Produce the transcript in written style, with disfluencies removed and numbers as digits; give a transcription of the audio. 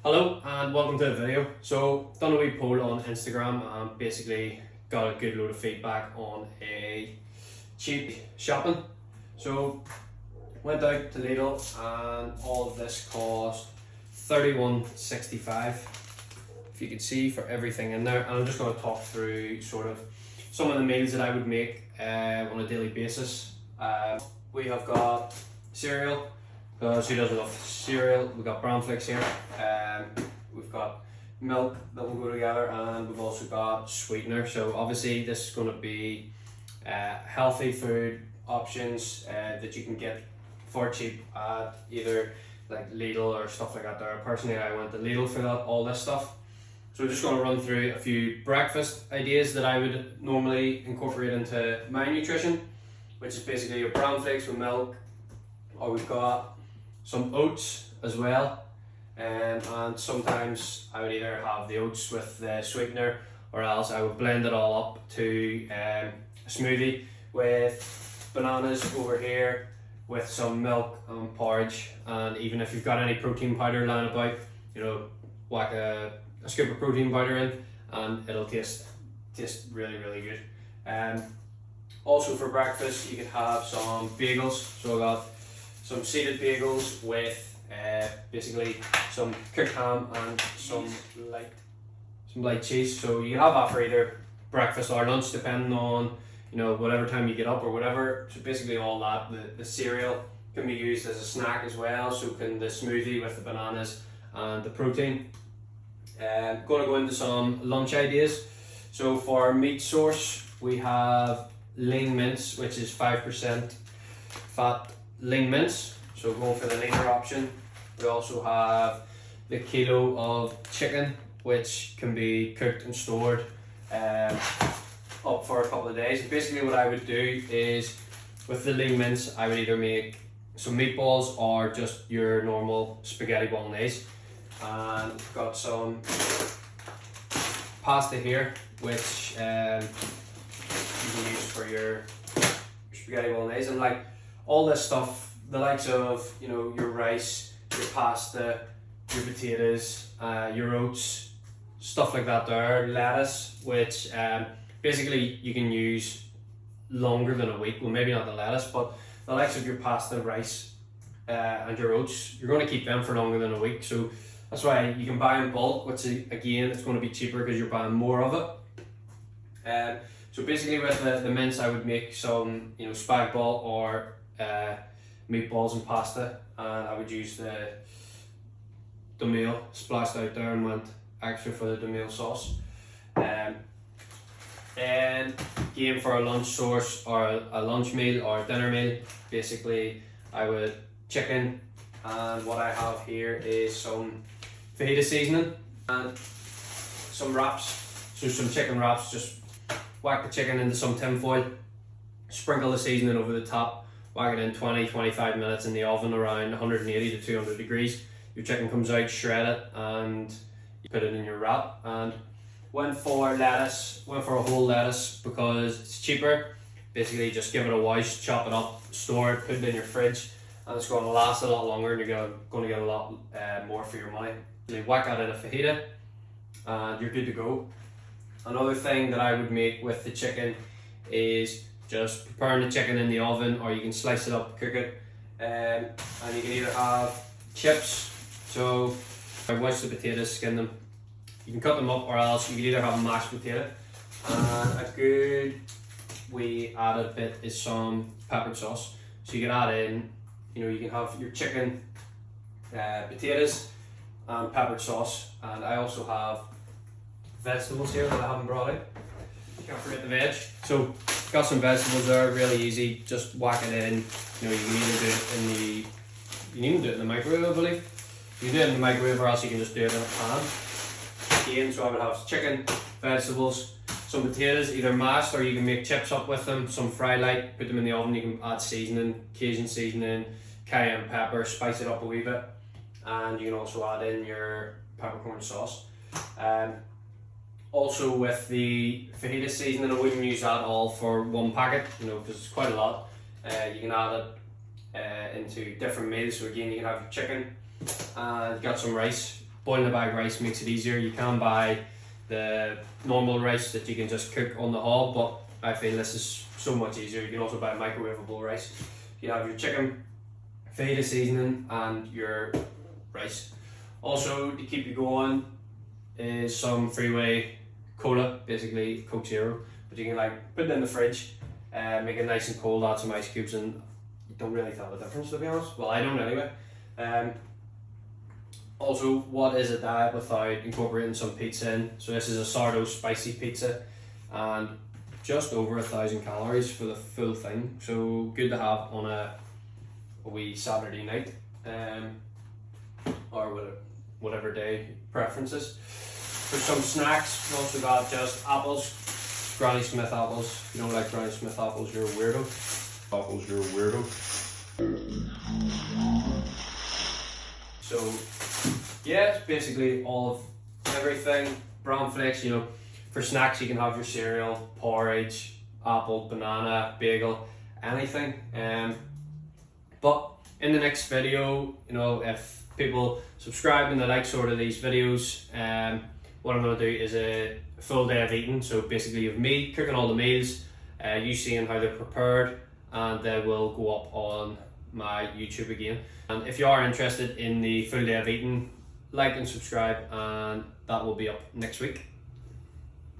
Hello and welcome to the video. So done a wee poll on Instagram and basically got a good load of feedback on a cheap shopping. So went out to Lidl and all of this cost £31.65. If you can see, for everything in there, and I'm just going to talk through sort of some of the meals that I would make on a daily basis. We have got cereal, because who doesn't love cereal? We've got bran flakes here, we've got milk that will go together, and we've also got sweetener. So obviously this is going to be healthy food options that you can get for cheap at either like Lidl or stuff like that there. Personally, I went to Lidl for all this stuff. So I'm just going to run through a few breakfast ideas that I would normally incorporate into my nutrition, which is basically your bran flakes with milk, or we've got some oats as well, and sometimes I would either have the oats with the sweetener, or else I would blend it all up to a smoothie with bananas over here, with some milk and porridge. And even if you've got any protein powder lying about, you know, whack a scoop of protein powder in and it'll taste really good. Also for breakfast you could have some bagels. So I got some seeded bagels with basically some cooked ham and some light cheese. So you can have that for either breakfast or lunch, depending on, you know, whatever time you get up or whatever. So basically all that, the cereal can be used as a snack as well, so can the smoothie with the bananas and the protein. Going to go into some lunch ideas. So for meat source, we have lean mince, which is 5% fat lean mince, so going for the leaner option. We also have the kilo of chicken, which can be cooked and stored up for a couple of days. Basically what I would do is, with the lean mince, I would either make some meatballs or just your normal spaghetti bolognese. And we've got some pasta here, which you can use for your spaghetti bolognese. And like all this stuff, the likes of, you know, your rice, your pasta, your potatoes, your oats, stuff like that there, lettuce, which basically you can use longer than a week. Well, maybe not the lettuce, but the likes of your pasta, rice, and your oats, you're going to keep them for longer than a week. So that's why you can buy in bulk, which again, it's going to be cheaper because you're buying more of it. So basically with the mince, I would make some, you know, spag bol or meatballs and pasta, and I would use the meal splashed out there and went extra for the meal sauce. Then again, for a lunch source or a lunch meal or a dinner meal, basically I would chicken, and what I have here is some fajita seasoning and some wraps. So some chicken wraps, just whack the chicken into some tin foil, sprinkle the seasoning over the top, whack it in 20-25 minutes in the oven around 180 to 200 degrees. Your chicken comes out, shred it, and you put it in your wrap. And went for a whole lettuce because it's cheaper. Basically just give it a wash, chop it up, store it, put it in your fridge, and it's going to last a lot longer, and you're going to get a lot more for your money. You whack that in a fajita and you're good to go. Another thing that I would make with the chicken is just preparing the chicken in the oven, or you can slice it up, cook it, and you can either have chips. So I wash the potatoes, skin them. You can cut them up, or else you can either have a mashed potato. And a good wee added bit is some peppered sauce. So you can add in, you know, you can have your chicken, potatoes, and peppered sauce. And I also have vegetables here that I haven't brought out. Can't forget the veg. So got some vegetables there, really easy. Just whack it in. You know, you can either do it you can even do it in the microwave, I believe. You can do it in the microwave, or else you can just do it in a pan. Again, so I would have chicken, vegetables, some potatoes, either mashed, or you can make chips up with them, some fry light, put them in the oven. You can add seasoning, Cajun seasoning, cayenne pepper, spice it up a wee bit, and you can also add in your peppercorn sauce. Also with the fajita seasoning, I wouldn't use that all for one packet, you know, because it's quite a lot. You can add it into different meals. So again, you can have your chicken, and you've got some rice, boiling the bag rice makes it easier. You can buy the normal rice that you can just cook on the hob, but I feel this is so much easier. You can also buy microwavable rice. You have your chicken, fajita seasoning, and your rice. Also, to keep you going is some Freeway Cola, basically Coke Zero, but you can like put it in the fridge, make it nice and cold, add some ice cubes, and you don't really tell the difference, to be honest. Well, I don't anyway. Also, what is a diet without incorporating some pizza in? So this is a sourdough spicy pizza, and just over 1,000 calories for the full thing. So good to have on a wee Saturday night, or whatever day preferences. For some snacks, we also got just apples, Granny Smith apples. If you don't like Granny Smith apples, you're a weirdo. So yeah, it's basically all of everything. Bran flakes, you know, for snacks you can have your cereal, porridge, apple, banana, bagel, anything. But in the next video, you know, if people subscribe and they like sort of these videos, what I'm going to do is a full day of eating. So basically you have me cooking all the meals, you seeing how they're prepared, and they will go up on my YouTube again. And if you are interested in the full day of eating, like and subscribe, and that will be up next week.